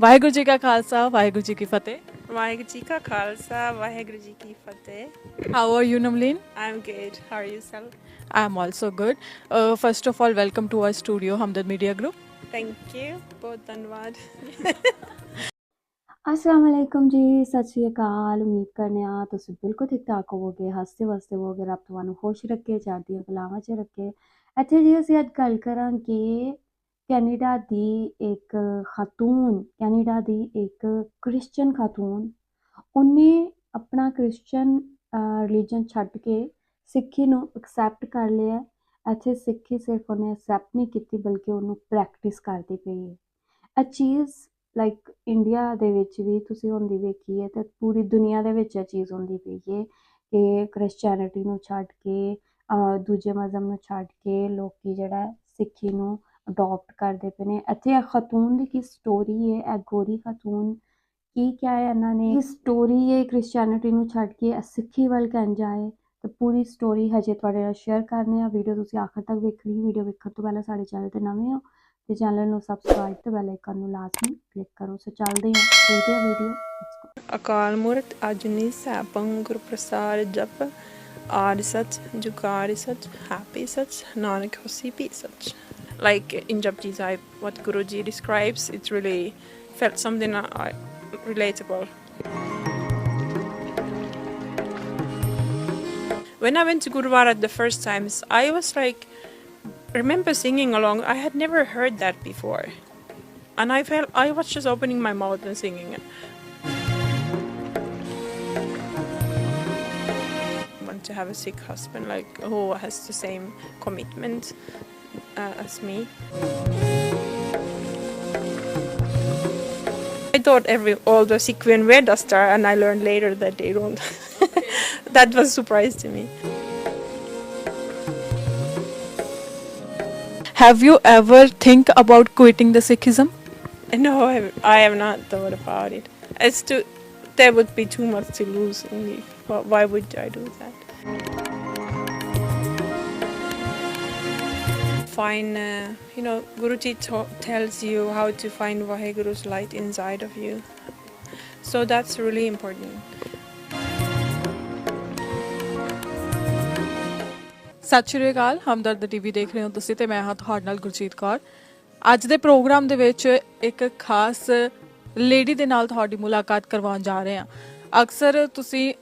ਵਾਹਿਗੁਰੂ ਜੀ ਕਾ ਖਾਲਸਾ ਵਾਹਿਗੁਰੂ ਜੀ ਕੀ ਫਤਿਹ। ਵਾਹਿਗੁਰੂ ਜੀ ਕਾ ਖਾਲਸਾ ਵਾਹਿਗੁਰੂ ਜੀ ਕੀ ਫਤਿਹ। How are you, Namleen? I'm good. How are yourself? I'm also good. First of all, welcome to our studio, Hamdard Media Group. Thank you. ਬਹੁਤ ਧੰਨਵਾਦ। अस्सलाम वालेकुम जी, सत श्री अकाल। उम्मीद करने तुसीं बिल्कुल ठीक ठाक होवोगे, हसते वसते होवोगे, रब तुहानूं खुश रखे, चढ़दियां कलावां च रखे। ਇੱਥੇ ਜੀ ਅਸੀਂ ਅੱਜ ਗੱਲ ਕਰਾਂਗੇ ਕੈਨੇਡਾ ਦੀ ਇੱਕ ਖਾਤੂਨ, ਕੈਨੇਡਾ ਦੀ ਇੱਕ ਕ੍ਰਿਸਚਨ ਖਾਤੂਨ। ਉਹਨੇ ਆਪਣਾ ਕ੍ਰਿਸਚਨ ਰਿਲੀਜਨ ਛੱਡ ਕੇ ਸਿੱਖੀ ਨੂੰ ਐਕਸੈਪਟ ਕਰ ਲਿਆ। ਇੱਥੇ ਸਿੱਖੀ ਸਿਰਫ ਉਹਨੇ ਐਕਸੈਪਟ ਨਹੀਂ ਕੀਤੀ ਬਲਕਿ ਉਹਨੂੰ ਪ੍ਰੈਕਟਿਸ ਕਰਦੀ ਪਈ ਹੈ। ਇਹ ਚੀਜ਼ ਲਾਈਕ ਇੰਡੀਆ ਦੇ ਵਿੱਚ ਵੀ ਤੁਸੀਂ ਹੁੰਦੀ ਵੇਖੀ ਹੈ ਅਤੇ ਪੂਰੀ ਦੁਨੀਆ ਦੇ ਵਿੱਚ ਇਹ ਚੀਜ਼ ਹੁੰਦੀ ਪਈ ਹੈ ਕਿ ਕ੍ਰਿਸਚੈਨਿਟੀ ਨੂੰ ਛੱਡ ਕੇ ਦੂਜੇ ਮਜ਼ਹਬ ਨੂੰ ਛੱਡ ਕੇ ਲੋਕ ਜਿਹੜਾ ਸਿੱਖੀ ਨੂੰ ਅਡੋਪਟ ਕਰਦੇ ਪਏ ਨੇ। ਇੱਥੇ ਇਹ ਖਾਤੂਨ ਦੀ ਕੀ ਸਟੋਰੀ ਹੈ, ਇਹ ਗੋਰੀ ਖਾਤੂਨ ਕੀ ਕਿਹਾ ਹੈ ਇਹਨਾਂ ਨੇ, ਸਟੋਰੀ ਹੈ ਕ੍ਰਿਸਚੈਨਿਟੀ ਨੂੰ ਛੱਡ ਕੇ ਸਿੱਖੀ ਵੱਲ ਕਿੰਝ ਆਏ, ਤੇ ਪੂਰੀ ਸਟੋਰੀ ਹਜੇ ਤੁਹਾਡੇ ਨਾਲ ਸ਼ੇਅਰ ਕਰਨੀ ਆ। ਵੀਡੀਓ ਤੁਸੀਂ ਆਖਰ ਤੱਕ ਵੇਖਣੀ। ਵੀਡੀਓ ਵੇਖਣ ਤੋਂ ਪਹਿਲਾਂ ਸਾਡੇ ਚੈਨਲ ਤੇ ਨਵੇਂ ਹੋ ਤੇ ਚੈਨਲ ਨੂੰ ਸਬਸਕ੍ਰਾਈਬ ਤੇ ਬੈਲ ਆਈਕਨ ਨੂੰ ਲਾਜ਼ਮੀ ਕਲਿੱਕ ਕਰੋ। ਸੋ ਚੱਲਦੇ ਹਾਂ, ਦੇਖਦੇ ਹਾਂ ਵੀਡੀਓ। ਅਕਾਲ ਮੂਰਤ ਅਜੂਨੀ ਸੈਭੰ ਗੁਰ ਪ੍ਰਸਾਦ ਜਪ ਆਦਿ ਸਚ ਜੁਗਾਦਿ ਸਚ happy ਸਚ ਨਾਨਕ ਹੋਸੀ ਭੀ ਸਚ। Like in Japji Sahib, what Guruji describes, it's really felt something relatable. When I went to Gurudwara the first times, I was like, remember singing along. I had never heard that before, and I felt I was just opening my mouth and singing it. Want to have a Sikh husband, like who has the same commitment as me. I thought all the Sikh women wear dastar, and I learned later that they don't. That was a surprise to me. Have you ever think about quitting the Sikhism? No, I have not thought about it. There would be too much to lose in me. Why would I do that? Guruji tells you how to find Vaheguru's light inside of you. So that's really important. ਸਤਿ ਸ਼੍ਰੀ ਅਕਾਲ। ਹਮਦਰਦ TV ਦੇਖ ਰਹੇ ਹੋ ਤੁਸੀਂ ਤੇ ਮੈਂ ਹਾਂ ਤੁਹਾਡੇ ਨਾਲ ਗੁਰਜੀਤ ਕੌਰ। ਅੱਜ ਦੇ ਪ੍ਰੋਗਰਾਮ ਦੇ ਵਿੱਚ ਇੱਕ ਖਾਸ ਲੇਡੀ ਦੇ ਨਾਲ ਤੁਹਾਡੀ ਮੁਲਾਕਾਤ ਕਰਵਾਉਣ ਜਾ ਰਹੇ ਹਾਂ। ਅਕਸਰ ਤੁਸੀਂ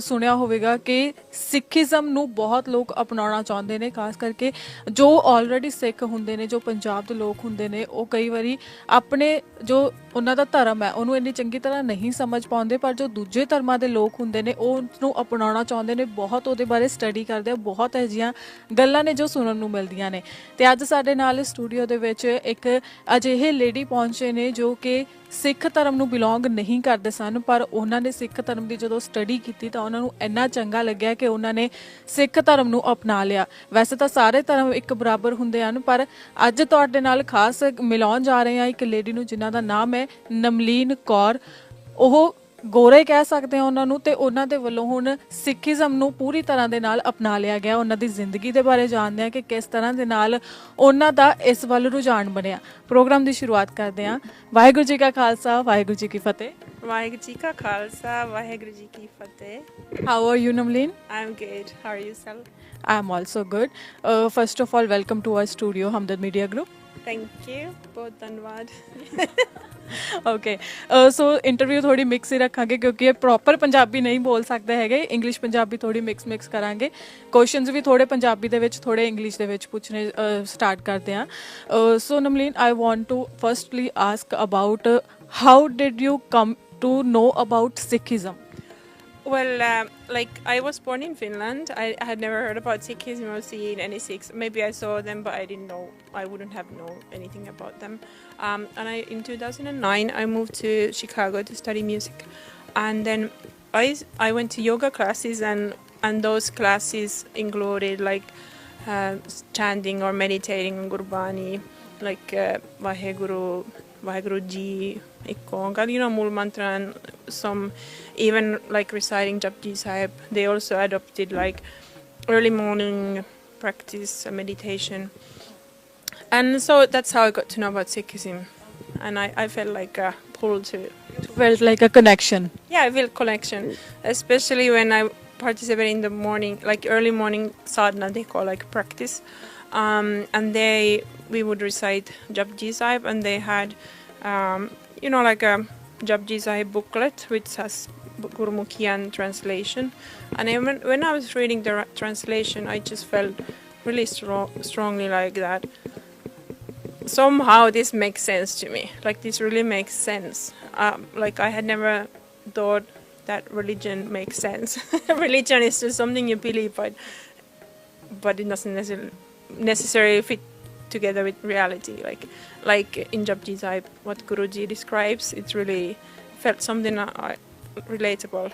ਸੁਣਿਆ ਹੋਵੇਗਾ ਕਿ ਸਿੱਖੀਜ਼ਮ ਨੂੰ ਬਹੁਤ ਲੋਕ ਅਪਣਾਉਣਾ ਚਾਹੁੰਦੇ ਨੇ, ਖਾਸ ਕਰਕੇ ਜੋ ਆਲਰੇਡੀ ਸਿੱਖ ਹੁੰਦੇ ਨੇ, ਜੋ ਪੰਜਾਬ ਦੇ ਲੋਕ ਹੁੰਦੇ ਨੇ, ਉਹ ਕਈ ਵਾਰੀ ਆਪਣੇ ਜੋ ਉਹਨਾਂ ਦਾ ਧਰਮ ਹੈ ਉਹਨੂੰ ਇੰਨੀ ਚੰਗੀ ਤਰ੍ਹਾਂ ਨਹੀਂ ਸਮਝ ਪਾਉਂਦੇ, ਪਰ ਜੋ ਦੂਜੇ ਧਰਮਾਂ ਦੇ ਲੋਕ ਹੁੰਦੇ ਨੇ ਉਹ ਉਸਨੂੰ ਅਪਣਾਉਣਾ ਚਾਹੁੰਦੇ ਨੇ, ਬਹੁਤ ਉਹਦੇ ਬਾਰੇ ਸਟੱਡੀ ਕਰਦੇ ਆ, ਬਹੁਤ ਇਹੋ ਜਿਹੀਆਂ ਗੱਲਾਂ ਨੇ ਜੋ ਸੁਣਨ ਨੂੰ ਮਿਲਦੀਆਂ ਨੇ। ਅਤੇ ਅੱਜ ਸਾਡੇ ਨਾਲ ਸਟੂਡੀਓ ਦੇ ਵਿੱਚ ਇੱਕ ਅਜਿਹੇ ਲੇਡੀ ਪਹੁੰਚੇ ਨੇ ਜੋ ਕਿ ਸਿੱਖ ਧਰਮ ਨੂੰ ਬਿਲੋਂਗ ਨਹੀਂ ਕਰਦੇ ਸਨ, ਪਰ ਉਹਨਾਂ ਨੇ ਸਿੱਖ ਧਰਮ ਦੀ ਜਦੋਂ ਸਟੱਡੀ ਕੀਤੀ ਤਾਂ ਉਹਨਾਂ ਨੂੰ ਇੰਨਾ ਚੰਗਾ ਲੱਗਿਆ ਕਿ ਉਹਨਾਂ ਨੇ ਸਿੱਖ ਧਰਮ ਨੂੰ ਅਪਣਾ ਲਿਆ। ਵੈਸੇ ਤਾਂ ਸਾਰੇ ਧਰਮ ਇੱਕ ਬਰਾਬਰ ਹੁੰਦੇ ਹਨ, ਪਰ ਅੱਜ ਤੁਹਾਡੇ ਨਾਲ ਖਾਸ ਮਿਲਾਉਣ ਜਾ ਰਹੇ ਹਾਂ ਇੱਕ ਲੇਡੀ ਨੂੰ ਜਿਨ੍ਹਾਂ ਦਾ ਨਾਮ ਹੈ ਨਮਲੀਨ ਕੌਰ। ਉਹ ਗੋਰੇ ਕਹਿ ਸਕਦੇ ਹਾਂ ਉਹਨਾਂ ਨੂੰ, ਤੇ ਉਹਨਾਂ ਦੇ ਵੱਲੋਂ ਹੁਣ ਸਿੱਖੀਜ਼ਮ ਨੂੰ ਪੂਰੀ ਤਰ੍ਹਾਂ ਦੇ ਨਾਲ ਅਪਣਾ ਲਿਆ ਗਿਆ। ਉਹਨਾਂ ਦੀ ਜ਼ਿੰਦਗੀ ਦੇ ਬਾਰੇ ਜਾਣਦੇ ਹਾਂ ਕਿ ਕਿਸ ਤਰ੍ਹਾਂ ਦੇ ਨਾਲ ਉਹਨਾਂ ਦਾ ਇਸ ਵੱਲ ਰੁਝਾਨ ਬਣਿਆ। ਪ੍ਰੋਗਰਾਮ ਦੀ ਸ਼ੁਰੂਆਤ ਕਰਦੇ ਹਾਂ। ਵਾਹਿਗੁਰੂ ਜੀ ਕਾ ਖਾਲਸਾ ਵਾਹਿਗੁਰੂ ਜੀ ਕੀ ਫਤਿਹ। ਵਾਹਿਗੁਰੂ ਜੀ ਕਾ ਖਾਲਸਾ ਵਾਹਿਗੁਰੂ ਜੀ ਕੀ ਫਤਿਹ। How are you, Namleen? I'm good. How are yourself? I'm also good. First of all, welcome to our studio, Hamdard Media Group. Thank you. ਬਹੁਤ ਧੰਨਵਾਦ। ਓਕੇ, ਸੋ ਇੰਟਰਵਿਊ ਥੋੜੀ ਮਿਕਸ ਹੀ ਰੱਖਾਂਗੇ ਕਿਉਂਕਿ ਇਹ ਪ੍ਰੋਪਰ ਪੰਜਾਬੀ ਨਹੀਂ ਬੋਲ ਸਕਦੇ ਹੈਗੇ। ਇੰਗਲਿਸ਼ ਪੰਜਾਬੀ ਥੋੜੀ ਮਿਕਸ ਕਰਾਂਗੇ। ਕੁਐਸਚਨਸ ਵੀ ਥੋੜੇ ਪੰਜਾਬੀ ਦੇ ਵਿੱਚ, ਥੋੜੇ ਇੰਗਲਿਸ਼ ਦੇ ਵਿੱਚ ਪੁੱਛਣੇ ਸਟਾਰਟ ਕਰਦੇ ਹਾਂ। So Namleen, I want to firstly ask about how did you come to know about Sikhism? Well, I was born in Finland. I had never heard about Sikhism or seen any Sikhs. Maybe I saw them, but I didn't know. I wouldn't have known anything about them. And in 2009, I moved to Chicago to study music. And then I went to yoga classes, and those classes included chanting or meditating on Gurbani, like Vaheguru Ji, Mul Mantra, and some even reciting Japji Sahib. They also adopted early morning practice, meditation. And so that's how I got to know about Sikhism. And I felt like pull to. Felt like a connection. Yeah, I feel connection, especially when I participate in the morning, like early morning sadhana, they call like practice, and we would recite Japji Sahib, and they had, like a Japji Sahib booklet which has Gurumukhi and translation, and when I was reading the translation, I just felt really strongly like that. Somehow this makes sense to me. Like this really makes sense. Like I had never thought that religion makes sense. Religion is just something you believe, but it doesn't necessarily fit together with reality. Like in Japji Sahib, what Guruji describes, it really felt something relatable.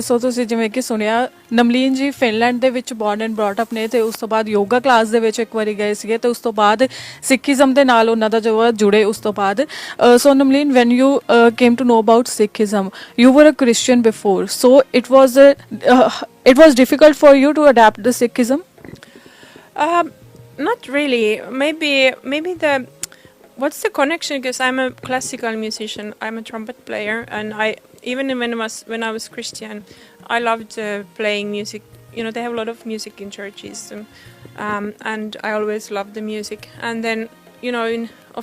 ਸੋ ਤੁਸੀਂ ਜਿਵੇਂ ਕਿ ਸੁਣਿਆ nemaline ਜੀ Finland ਦੇ ਵਿੱਚ born and brought up ਨੇ ਤੇ ਉਸ ਤੋਂ ਬਾਅਦ ਯੋਗਾ ਕਲਾਸ ਦੇ ਵਿੱਚ ਇੱਕ ਵਾਰੀ ਗਏ ਸੀਗੇ ਤੇ ਉਸ ਤੋਂ ਬਾਅਦ ਸਿੱਖੀਜ਼ਮ ਦੇ ਨਾਲ ਉਹਨਾਂ ਦਾ ਜੋ ਜੁੜੇ ਉਸ ਤੋਂ ਬਾਅਦ so Namleen when you came to know about Sikhism you were a Christian before so it was difficult for you to adapt the Sikhism Not really. Maybe what's the connection? Because I'm a classical musician. I'm a trumpet player, and even when I was Christian, I loved playing music. They have a lot of music in churches, and I always loved the music. And then,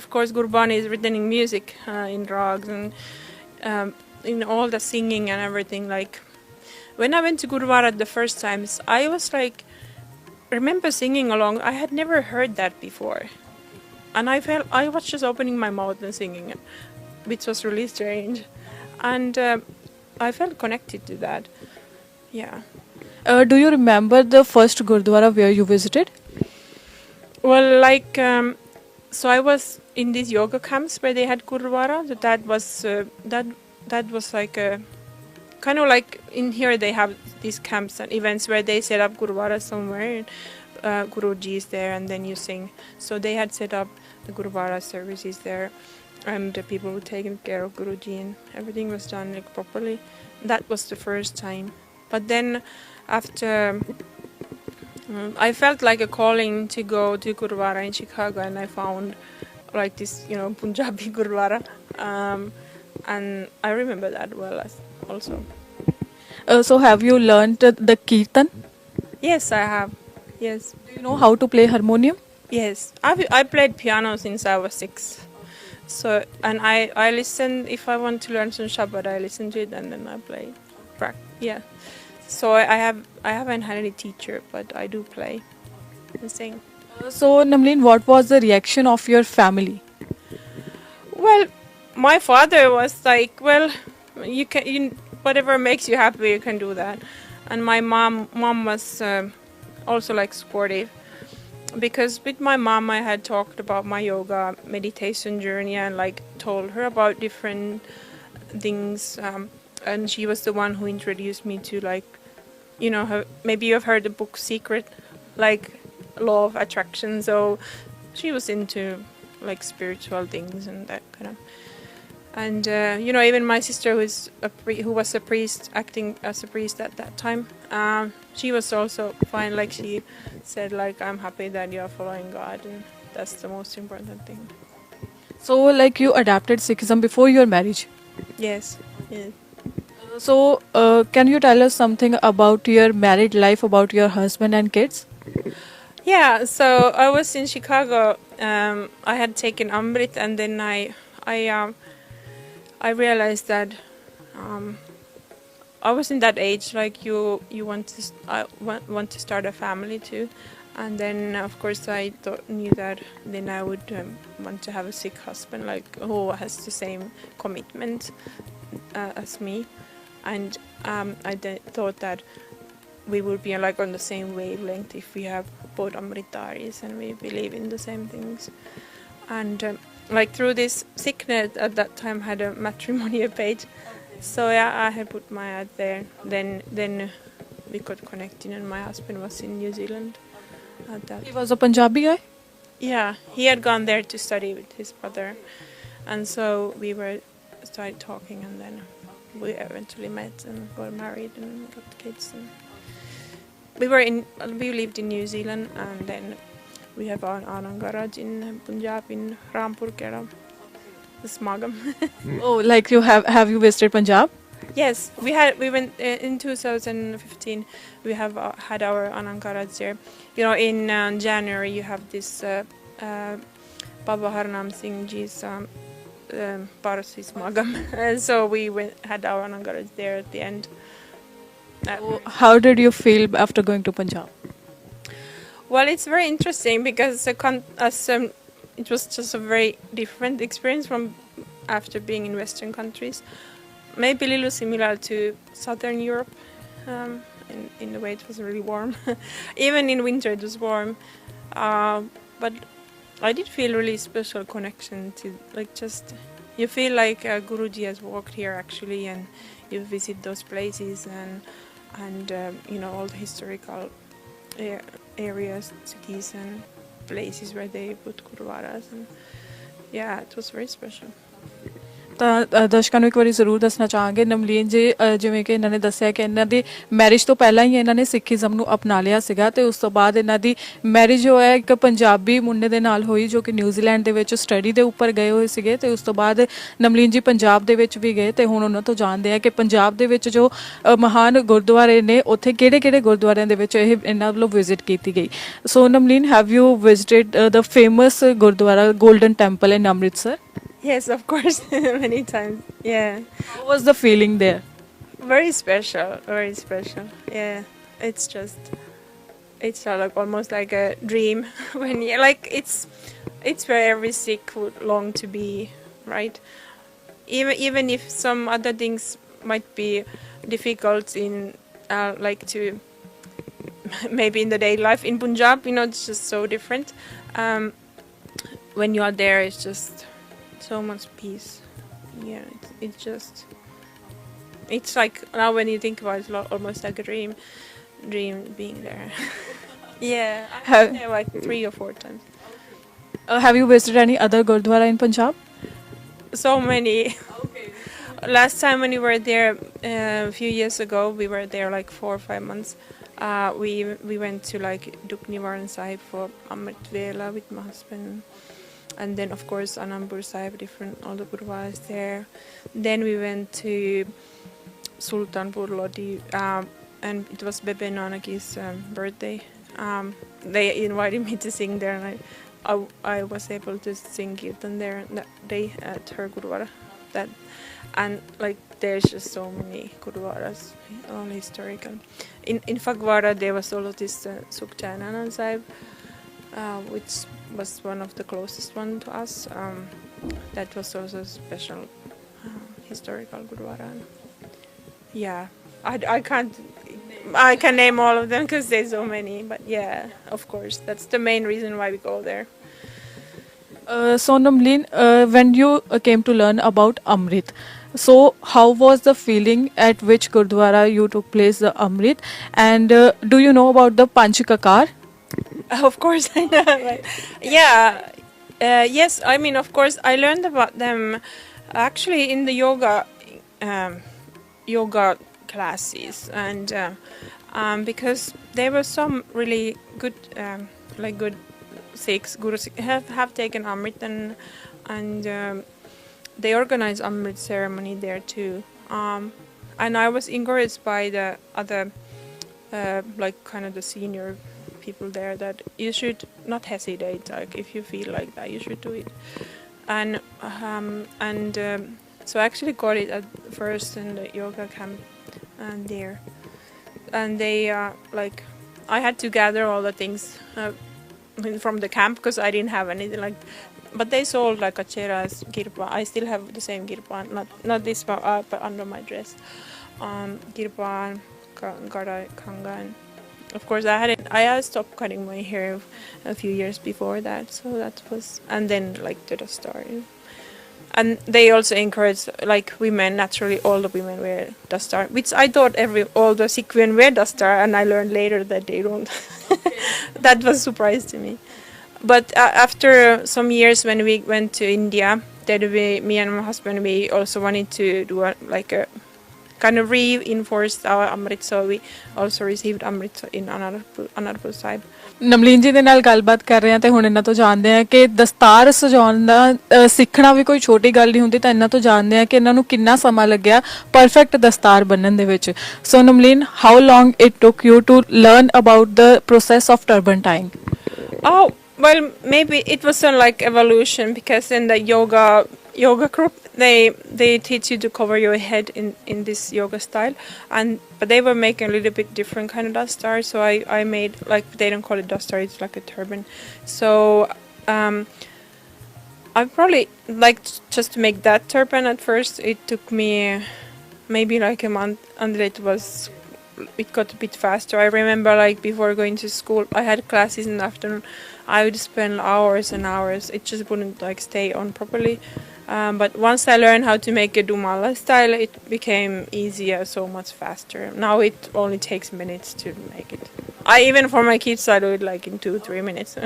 of course, Gurbani is written in music, in rags and in all the singing and everything. Like when I went to Gurudwara the first times, I was like, remember singing along. I had never heard that before, and I was just opening my mouth and singing it, which was really strange, and I felt connected to that. Yeah. Do you remember the first Gurdwara where you visited? Well, so I was in these yoga camps where they had Gurdwara. That was like a kind of like in here they have these camps and events where they set up Gurudwara somewhere, and Guruji is there, and then you sing. So they had set up the Gurudwara services there, and people were taking care of Guruji, and everything was done like properly. That was the first time. But then after I felt like a calling to go to Gurudwara in Chicago, and I found like this Punjabi Gurudwara, and I remember that well also. So have you learned the kirtan? Yes, I have. Yes. Do you know how to play harmonium? Yes, I played piano since I was 6. So, and I listen, if I want to learn some Shabad, I listen to it and then I play. Yeah. So I haven't had any teacher, but I do play and sing. So Namleen, what was the reaction of your family? Well, my father was like, well, whatever makes you happy, you can do that. And my mom was also like supportive, because with my mom I had talked about my yoga meditation journey and like told her about different things, and she was the one who introduced me to maybe you've heard the book Secret, like law of attraction. So she was into like spiritual things and that kind of. And even my sister, who was a priest, acting as a priest at that time, she was also fine. Like she said, like, I'm happy that you're following God, and that's the most important thing. So like you adapted Sikhism before your marriage? Yes. So can you tell us something about your married life, about your husband and kids? Yeah. So I was in Chicago. I had taken Amrit, and then I realized that I was in that age, like you want to start a family too, and then of course I knew that then I would want to have a Sikh husband, like who has the same commitment as me, and I thought that we would be like on the same wavelength if we have both Amritaris and we believe in the same things, and like through this Sikhnet at that time had a matrimonial page, so yeah, I had put my ad there. Then we got connected, and my husband was in New Zealand at that. He was a Punjabi guy? Yeah, he had gone there to study with his brother, and so we started talking, and then we eventually met and got married and got kids. And we lived in New Zealand, and then we have our own garage in Punjab, in Rampur, Kerala. the smagam. Oh, like you have you visited Punjab? Yes, we went in 2015. We have had our Anankaraj there. You know, in January you have this Baba Harnam Singh Ji's Parsi Smagam, and so we had our Anankaraj there at the end. So how did you feel after going to Punjab? Well, it's very interesting because it was just a very different experience from after being in Western countries. Maybe a little similar to Southern Europe. In the way it was really warm. Even in winter it was warm. But I did feel really special connection to, like, just you feel like Guruji has walked here actually, and you visit those places and you know, all the historical areas, cities and places where they put gurudwaras, and yeah, it was very special. ਤਾਂ ਦਰਸ਼ਕਾਂ ਨੂੰ ਇੱਕ ਵਾਰੀ ਜ਼ਰੂਰ ਦੱਸਣਾ ਚਾਹਾਂਗੇ ਨਵਲੀਨ ਜੀ ਜਿਵੇਂ ਕਿ ਇਹਨਾਂ ਨੇ ਦੱਸਿਆ ਕਿ ਇਹਨਾਂ ਦੀ ਮੈਰਿਜ ਤੋਂ ਪਹਿਲਾਂ ਹੀ ਇਹਨਾਂ ਨੇ ਸਿੱਖੀਜ਼ਮ ਨੂੰ ਅਪਣਾ ਲਿਆ ਸੀਗਾ ਤੇ ਉਸ ਤੋਂ ਬਾਅਦ ਇਹਨਾਂ ਦੀ ਮੈਰਿਜ ਜੋ ਹੈ ਇੱਕ ਪੰਜਾਬੀ ਮੁੰਡੇ ਦੇ ਨਾਲ ਹੋਈ ਜੋ ਕਿ ਨਿਊਜ਼ੀਲੈਂਡ ਦੇ ਵਿੱਚ ਸਟੱਡੀ ਦੇ ਉੱਪਰ ਗਏ ਹੋਏ ਸੀਗੇ ਤੇ ਉਸ ਤੋਂ ਬਾਅਦ ਨਵਲੀਨ ਜੀ ਪੰਜਾਬ ਦੇ ਵਿੱਚ ਵੀ ਗਏ ਤੇ ਹੁਣ ਉਹਨਾਂ ਤੋਂ ਜਾਣਦੇ ਆ ਕਿ ਪੰਜਾਬ ਦੇ ਵਿੱਚ ਜੋ ਮਹਾਨ ਗੁਰਦੁਆਰੇ ਨੇ ਉੱਥੇ ਕਿਹੜੇ ਕਿਹੜੇ ਗੁਰਦੁਆਰਿਆਂ ਦੇ ਵਿੱਚ ਇਹ ਇਹਨਾਂ ਵੱਲੋਂ ਵਿਜ਼ਿਟ ਕੀਤੀ ਗਈ so Navleen have you visited the famous gurdwara Golden Temple in Amritsar Yes, of course, many times. Yeah. How was the feeling there? Very special, very special. Yeah, it's like almost like a dream when you like it's where every Sikh would long to be, right? Even if some other things might be difficult in like to maybe in the daily life in Punjab, you know, it's just so different. When you are there, it's just so much peace. Yeah, it's like now when you think about it, it's almost like a dream being there. Yeah, I've been there like 3 or 4 times. Have you visited any other gurdwara in Punjab? So many. Okay. Last time when we were there a few years ago, we were there like 4 or 5 months. We went to like Dukniwaran Sahib for Amrit Vela with my husband. And then of course Anandpur Sahib, all the gurudwaras there. Then we went to Sultanpur Lodi, and it was Bebe Nanaki's birthday. They invited me to sing there, and I was able to sing kirtan there that day at her gurudwara. And like there's just so many gurudwaras, all historical. In Fagwara there was also this Sukhchainanand Sahib, which was one of the closest one to us. That was also a special historical gurudwara. Yeah, I can name all of them because there's so many, but yeah, of course that's the main reason why we go there. So Navleen, when you came to learn about Amrit, so how was the feeling at which gurdwara you took place the Amrit, and do you know about the Panch Kakar? Of course I know. Right? Yeah. Yes, I mean, of course, I learned about them actually in the yoga classes, and because there were some really good, good Sikhs, Gurus have taken Amrit, and they organize Amrit ceremony there too. And I was encouraged by the other, like kind of the senior people there, that you should not hesitate. Like if you feel like that, you should do it. And so I actually got it at first in the yoga camp and there, and they like I had to gather all the things from the camp because I didn't have anything like. But they sold like acheras, kirpa. I still have the same kirpa, not this, but under my dress. Kirpa, gada, khanga, and of course I had stopped cutting my hair a few years before that, so that was, and then like to the story. And they also encouraged like women, naturally all the women wear dastar, which I thought all the Sikh women wear dastar, and I learned later that they don't. That was a surprise to me. But after some years when we went to India, then me and my husband, we also wanted to do kind of reinforced our Amrit, so we also received Amrit in Anandpur Sahib. Nemaline ਜੀ ਦੇ ਨਾਲ ਗੱਲਬਾਤ ਕਰ ਰਹੇ ਹਾਂ ਤੇ ਹੁਣ ਇਹਨਾਂ ਤੋਂ ਜਾਣਦੇ ਹਾਂ ਕਿ ਦਸਤਾਰ ਸਜਾਉਣ ਦਾ ਸਿੱਖਣਾ ਵੀ ਕੋਈ ਛੋਟੀ ਗੱਲ ਨਹੀਂ ਹੁੰਦੀ, ਤਾਂ ਇਹਨਾਂ ਤੋਂ ਜਾਣਦੇ ਹਾਂ ਕਿ ਇਹਨਾਂ ਨੂੰ ਕਿੰਨਾ ਸਮਾਂ ਲੱਗਿਆ ਪਰਫੈਕਟ ਦਸਤਾਰ ਬੰਨਣ ਦੇ ਵਿੱਚ। So Namleen, how long it took you to learn about the process of turban tying? Oh, well, maybe it was like evolution, because in the yoga group they teach you to cover your head in this yoga style, but they were making a little bit different kind of dastar, so I made, like, they don't call it dastar, it's like a turban. So I probably liked just to make that turban. At first it took me maybe like a month, and it got a bit faster. I remember, like, before going to school, I had classes in the afternoon. I would spend hours and hours. It just wouldn't, like, stay on properly. But once I learned how to make a Dumala style, it became easier, so much faster. Now it only takes minutes to make it. Even for my kids, I do it like in 2-3 minutes.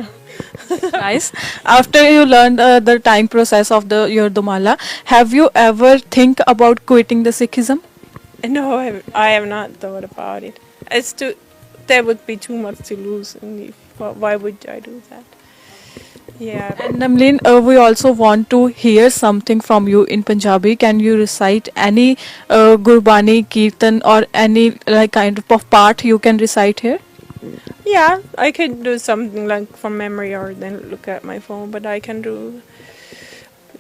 Nice. After you learned the time process of your Dumala, have you ever think about quitting the Sikhism? No, I have not thought about it. There would be too much to lose. And why would I do that? Yeah. And Namleen, we also want to hear something from you in Punjabi. Can you recite any Gurbani, Kirtan, or any like kind of part you can recite here? Yeah, I could do something like from memory, or then look at my phone. But I can do,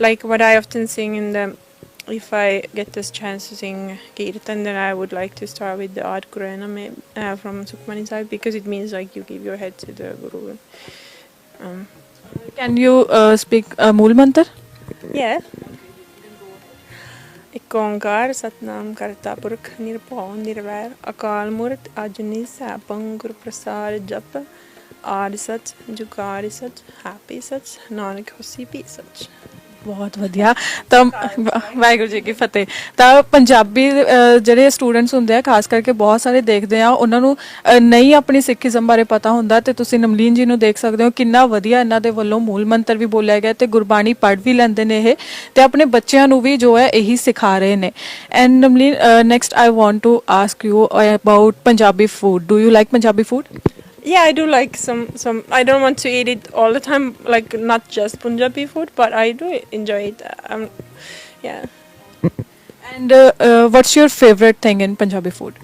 like, what I often sing if I get this chance to sing Kirtan, then I would like to start with the Ad Gurana from Sukhmani Sahib, because it means, like, you give your head to the Guru. Can you speak Mool Mantar? Yeah. ਇੱਕ ਓਂਕਾਰ ਸਤਨਾਮ ਕਰਤਾ ਪੁਰਖ ਨਿਰਭਉ ਨਿਰਵੈਰ ਅਕਾਲ ਮੂਰਤ ਅਜੂਨੀ ਸੈਭੰ ਗੁਰ ਪ੍ਰਸਾਦ ਜਪ ਆਦਿ ਸਚ ਜੁਗਾਦਿ ਸਚ happy ਸਚ ਨਾਨਕ ਹੋਸੀ ਵੀ ਸਚ। ਬਹੁਤ ਵਧੀਆ। ਤਾਂ ਵਾਹਿਗੁਰੂ ਜੀ ਕੀ ਫਤਿਹ। ਤਾਂ ਪੰਜਾਬੀ ਜਿਹੜੇ ਸਟੂਡੈਂਟਸ ਹੁੰਦੇ ਆ, ਖਾਸ ਕਰਕੇ ਬਹੁਤ ਸਾਰੇ ਦੇਖਦੇ ਆ, ਉਹਨਾਂ ਨੂੰ ਨਹੀਂ ਆਪਣੀ ਸਿੱਖੀਜ਼ਮ ਬਾਰੇ ਪਤਾ ਹੁੰਦਾ, ਤੇ ਤੁਸੀਂ ਨਮਲੀਨ ਜੀ ਨੂੰ ਦੇਖ ਸਕਦੇ ਹੋ ਕਿੰਨਾ ਵਧੀਆ ਇਹਨਾਂ ਦੇ ਵੱਲੋਂ ਮੂਲ ਮੰਤਰ ਵੀ ਬੋਲਿਆ ਗਿਆ ਤੇ ਗੁਰਬਾਣੀ ਪੜ੍ਹ ਵੀ ਲੈਂਦੇ ਨੇ ਇਹ, ਤੇ ਆਪਣੇ ਬੱਚਿਆਂ ਨੂੰ ਵੀ ਜੋ ਹੈ ਇਹੀ ਸਿਖਾ ਰਹੇ ਨੇ। And Namleen, next I want to ask you about Punjabi food. Do you like Punjabi food? Yeah, I do like some. I don't want to eat it all the time, like not just Punjabi food, but I do enjoy it. Yeah. And what's your favorite thing in Punjabi food?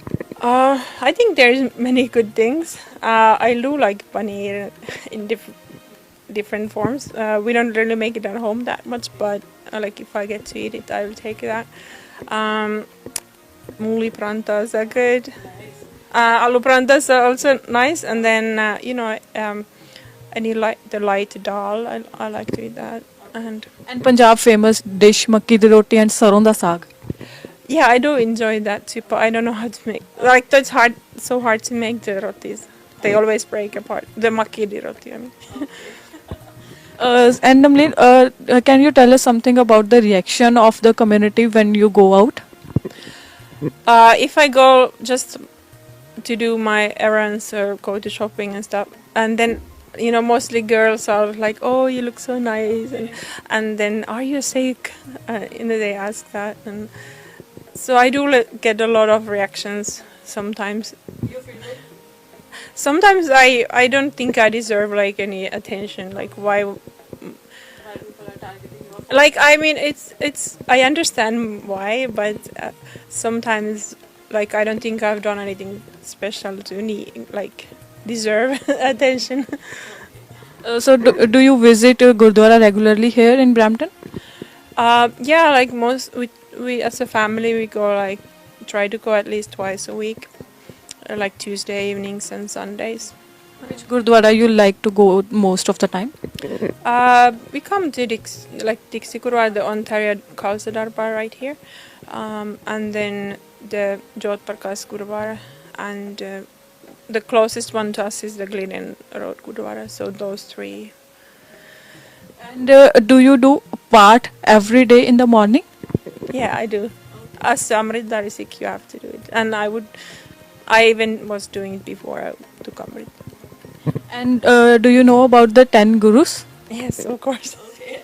I think there's many good things. I do like paneer in different forms. We don't really make it at home that much, but like if I get to eat it, I will take that. Mooli prantas are good. Aloo prantas are also nice, and then any the light dal, I like to eat that. And Punjab famous dish makki di roti and saron da saag. Yeah, I do enjoy that too, but I don't know how to make. Like, that's so hard to make the rotis. They always break apart. The makki di roti, I mean. And Namleen, can you tell us something about the reaction of the community when you go out? If I go just to do my errands or go to shopping and stuff, and then mostly girls are like, oh, you look so nice, and then, are you Sikh? They ask that, and so I do get a lot of reactions sometimes. Sometimes I don't think I deserve like any attention, like why like, I mean, it's I understand why, but sometimes, like, I don't think I've done anything special to like deserve attention. So do you visit Gurdwara regularly here in Brampton? Yeah, like we as a family, we go, like, try to go at least twice a week, like Tuesday evenings and Sundays. Which Gurdwara you like to go most of the time? We come to Dixie Gurdwara, the Ontario Khalsa Darbar right here, and then the Jot Prakash Gurdwara, and the closest one to us is the Glidden Road Gurdwara. So those three. And do you do part every day in the morning? Yeah, I do. As Amritdhari Sikh, you have to do it, and I even was doing it before I took Amrit. And do you know about the 10 gurus? Yes, of course.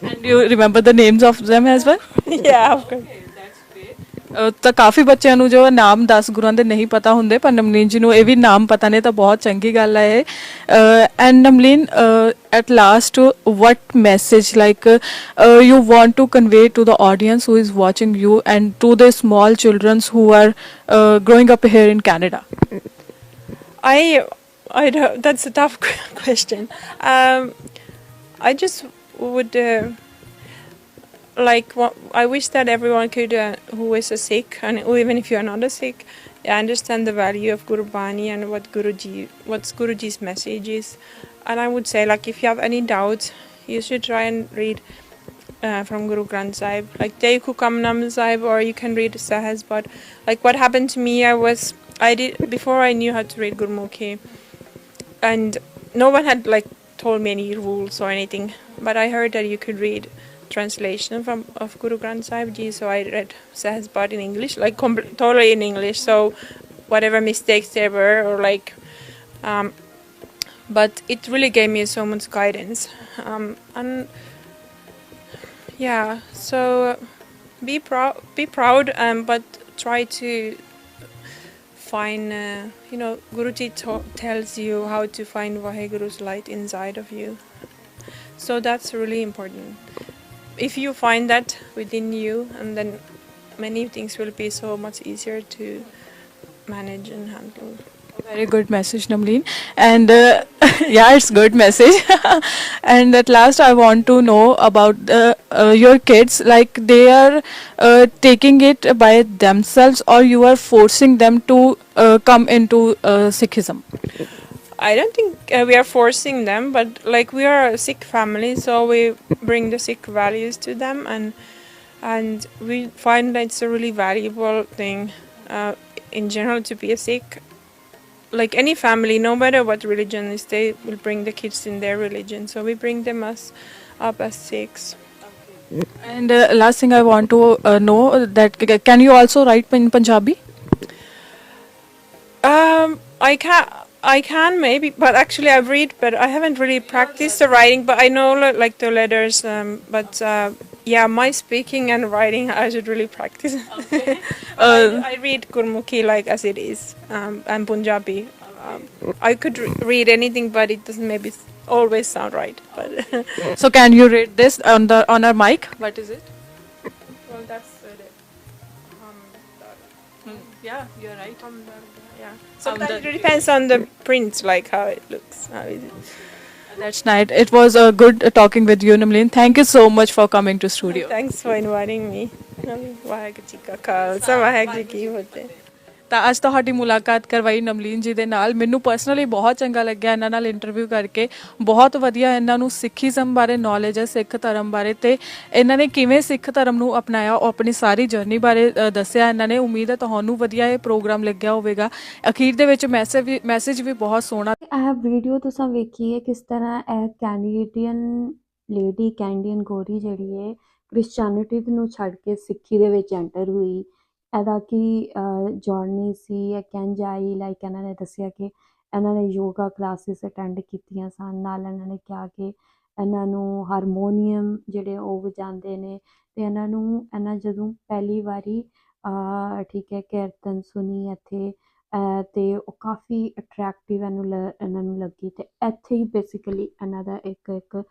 And you remember the names of them as well? Yeah, of course. That's great. ਤਾਂ ਕਾਫੀ ਬੱਚਿਆਂ ਨੂੰ ਜੋ ਨਾਮ 10 ਗੁਰਾਂ ਦੇ ਨਹੀਂ ਪਤਾ ਹੁੰਦੇ, ਪਰ ਨਵਲੀਨ ਜੀ ਨੂੰ ਇਹ ਵੀ ਨਾਮ ਪਤਾ ਨੇ, ਤਾਂ ਬਹੁਤ ਚੰਗੀ ਗੱਲ ਹੈ ਇਹ। And Navleen, at last, what message you want to convey to the audience who is watching you and to the small children who are growing up here in Canada? I don't, that's a tough question. I just would I wish that everyone could, who is a Sikh, and even if you are not a Sikh, understand the value of Gurbani and what's Guruji's message is. And I would say, like, if you have any doubts, you should try and read from Guru Granth Sahib, like Jai Hukamnam Sahib, or you can read Sahas. But like what happened to me, I did before I knew how to read Gurmukhi, and no one had like told me any rules or anything. But I heard that you could read translation of Guru Granth Sahib Ji, so I read Sahaspat in English, like totally in English. So whatever mistakes there were, or like, but it really gave me so much guidance, and yeah. So be proud, but try to find, Guruji tells you how to find Vaheguru's light inside of you. So that's really important. If you find that within you, and then many things will be so much easier to manage and handle. Very good message, Namleen. And yeah, it's good message. And at last, I want to know about your kids. Like, they are taking it by themselves, or you are forcing them to come into Sikhism? I don't think we are forcing them, but like we are a Sikh family, so we bring the Sikh values to them, and we find that it's a really valuable thing in general to be a Sikh. Like any family, no matter what religion is, they will bring the kids in their religion. So we bring them up as Sikhs. And last thing I want to know, that can you also write in Punjabi? I can maybe, but actually I read, but I haven't really practiced the writing. But I know like the letters. But yeah, my speaking and writing I should really practice. Okay. I read Gurmukhi like as it is, and Punjabi. I could read anything, but it doesn't maybe always sound right. But So can you read this on our mic? What is it? well, that's it. Yeah, you're right. Yeah. Sometimes it depends on the print, like how it looks. How is it? That's nice. It was good talking with you, Namleen. Thank you so much for coming to studio. Thanks for inviting me. Waheguru ji ਕਾ ਖਾਲਸਾ ਵਾਹਿਗੁਰੂ ਜੀ ਕੀ ਫਤਿਹ। ਤਾਂ ਅੱਜ ਤੁਹਾਡੀ ਮੁਲਾਕਾਤ ਕਰਵਾਈ ਨਵਲੀਨ ਜੀ ਦੇ ਨਾਲ। ਮੈਨੂੰ ਪਰਸਨਲੀ ਬਹੁਤ ਚੰਗਾ ਲੱਗਿਆ ਇਹਨਾਂ ਨਾਲ ਇੰਟਰਵਿਊ ਕਰਕੇ। ਬਹੁਤ ਵਧੀਆ ਇਹਨਾਂ ਨੂੰ ਸਿੱਖੀਜ਼ਮ ਬਾਰੇ ਨੌਲੇਜ ਹੈ, ਸਿੱਖ ਧਰਮ ਬਾਰੇ, ਤੇ ਇਹਨਾਂ ਨੇ ਕਿਵੇਂ ਸਿੱਖ ਧਰਮ ਨੂੰ ਅਪਣਾਇਆ, ਉਹ ਆਪਣੀ ਸਾਰੀ ਜਰਨੀ ਬਾਰੇ ਦੱਸਿਆ ਇਹਨਾਂ ਨੇ। ਉਮੀਦ ਹੈ ਤੁਹਾਨੂੰ ਵਧੀਆ ਇਹ ਪ੍ਰੋਗਰਾਮ ਲੱਗਿਆ ਹੋਵੇਗਾ। ਅਖੀਰ ਦੇ ਵਿੱਚ ਮੈਸੇਜ ਵੀ ਬਹੁਤ ਸੋਹਣਾ। ਇਹ ਵੀਡੀਓ ਤੁਸੀਂ ਵੇਖੀਏ ਕਿਸ ਤਰ੍ਹਾਂ ਇਹ ਕੈਨੇਡੀਅਨ ਗੋਰੀ ਜਿਹੜੀ ਹੈ ਕ੍ਰਿਸਚੈਨਿਟੀ ਨੂੰ ਛੱਡ ਕੇ ਸਿੱਖੀ ਦੇ ਵਿੱਚ ਐਂਟਰ ਹੋਈ। ਇਹਦਾ ਕੀ ਜਰਨੀ ਸੀ, ਇਹ ਕਿੰਝ ਆਈ। ਲਾਈਕ ਇਹਨਾਂ ਨੇ ਦੱਸਿਆ ਕਿ ਇਹਨਾਂ ਨੇ ਯੋਗਾ ਕਲਾਸਿਸ ਅਟੈਂਡ ਕੀਤੀਆਂ ਸਨ, ਨਾਲ ਇਹਨਾਂ ਨੇ ਕਿਹਾ ਕਿ ਇਹਨਾਂ ਨੂੰ ਹਾਰਮੋਨੀਅਮ ਜਿਹੜੇ ਉਹ ਵਜਾਉਂਦੇ ਨੇ, ਅਤੇ ਇਹਨਾਂ ਜਦੋਂ ਪਹਿਲੀ ਵਾਰੀ ਠੀਕ ਹੈ ਕੀਰਤਨ ਸੁਣੀ ਇੱਥੇ, ਅਤੇ ਉਹ ਕਾਫੀ ਅਟਰੈਕਟਿਵ ਇਹਨਾਂ ਨੂੰ ਲੱਗੀ। ਅਤੇ ਇੱਥੇ ਹੀ ਬੇਸਿਕਲੀ ਇਹਨਾਂ ਦਾ ਇੱਕ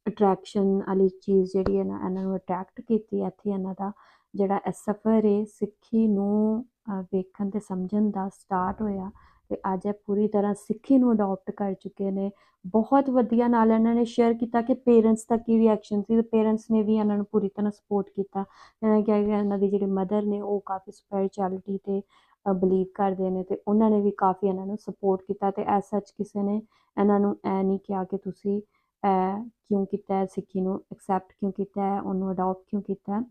ਅਟਰੈਕਸ਼ਨ ਵਾਲੀ ਚੀਜ਼ ਜਿਹੜੀ ਇਹਨਾਂ ਨੂੰ ਅਟਰੈਕਟ ਕੀਤੀ। ਇੱਥੇ ਇਹਨਾਂ ਦਾ ਜਿਹੜਾ ਇਹ ਸਫ਼ਰ ਹੈ ਸਿੱਖੀ ਨੂੰ ਵੇਖਣ ਅਤੇ ਸਮਝਣ ਦਾ ਸਟਾਰਟ ਹੋਇਆ, ਅਤੇ ਅੱਜ ਇਹ ਪੂਰੀ ਤਰ੍ਹਾਂ ਸਿੱਖੀ ਨੂੰ ਅਡੋਪਟ ਕਰ ਚੁੱਕੇ ਨੇ। ਬਹੁਤ ਵਧੀਆ। ਨਾਲ ਇਹਨਾਂ ਨੇ ਸ਼ੇਅਰ ਕੀਤਾ ਕਿ ਪੇਰੈਂਟਸ ਦਾ ਕੀ ਰਿਐਕਸ਼ਨ ਸੀ, ਅਤੇ ਪੇਰੈਂਟਸ ਨੇ ਵੀ ਇਹਨਾਂ ਨੂੰ ਪੂਰੀ ਤਰ੍ਹਾਂ ਸਪੋਰਟ ਕੀਤਾ। ਇਹਨਾਂ ਨੇ ਕਿਹਾ ਕਿ ਇਹਨਾਂ ਦੀ ਜਿਹੜੀ ਮਦਰ ਨੇ ਉਹ ਕਾਫੀ ਸਪਿਰਿਚੁਅਲਿਟੀ 'ਤੇ ਬਿਲੀਵ ਕਰਦੇ ਨੇ, ਅਤੇ ਉਹਨਾਂ ਨੇ ਵੀ ਕਾਫੀ ਇਹਨਾਂ ਨੂੰ ਸਪੋਰਟ ਕੀਤਾ। ਅਤੇ ਐਜ਼ ਸੱਚ ਕਿਸੇ ਨੇ ਇਹਨਾਂ ਨੂੰ ਇਹ ਨਹੀਂ ਕਿਹਾ ਕਿ ਤੁਸੀਂ ਕਿਉਂ ਕੀਤਾ, ਸਿੱਖੀ ਨੂੰ ਐਕਸੈਪਟ ਕਿਉਂ ਕੀਤਾ, ਉਹਨੂੰ ਅਡੋਪਟ ਕਿਉਂ ਕੀਤਾ।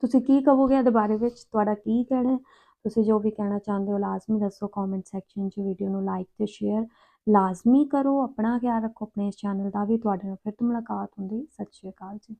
ਤੁਸੀਂ ਕੀ ਕਹੋਗੇ ਇਹਦੇ ਬਾਰੇ ਵਿੱਚ? ਤੁਹਾਡਾ ਕੀ ਕਹਿਣਾ? ਤੁਸੀਂ ਜੋ ਵੀ ਕਹਿਣਾ ਚਾਹੁੰਦੇ ਹੋ ਲਾਜ਼ਮੀ ਦੱਸੋ ਕੌਮੈਂਟ ਸੈਕਸ਼ਨ 'ਚ। ਵੀਡੀਓ ਨੂੰ ਲਾਈਕ ਅਤੇ ਸ਼ੇਅਰ ਲਾਜ਼ਮੀ ਕਰੋ। ਆਪਣਾ ਖਿਆਲ ਰੱਖੋ, ਆਪਣੇ ਇਸ ਚੈਨਲ ਦਾ ਵੀ। ਤੁਹਾਡੇ ਨਾਲ ਫਿਰ ਤੋਂ ਮੁਲਾਕਾਤ ਹੁੰਦੀ। ਸਤਿ ਸ਼੍ਰੀ ਅਕਾਲ ਜੀ।